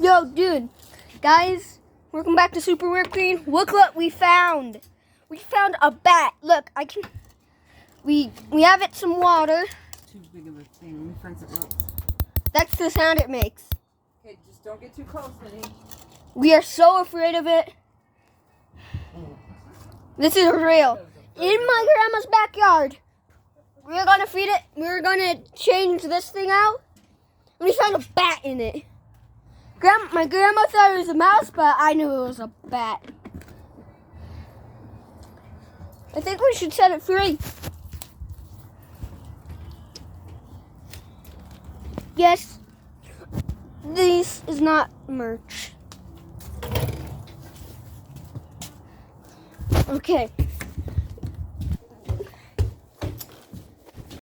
Yo, dude, guys, welcome back to Super Weird Green. Look what we found. We found a bat. Look, I can. We have it some water. Too big of a thing. Let me find something else. That's the sound it makes. Okay, just don't get too close, Minnie. We are so afraid of it. This is real. In my grandma's backyard. We're gonna feed it. We're gonna change this thing out. We found a bat in it. My grandma thought it was a mouse, but I knew it was a bat. I think we should set it free. Yes, this is not merch. Okay.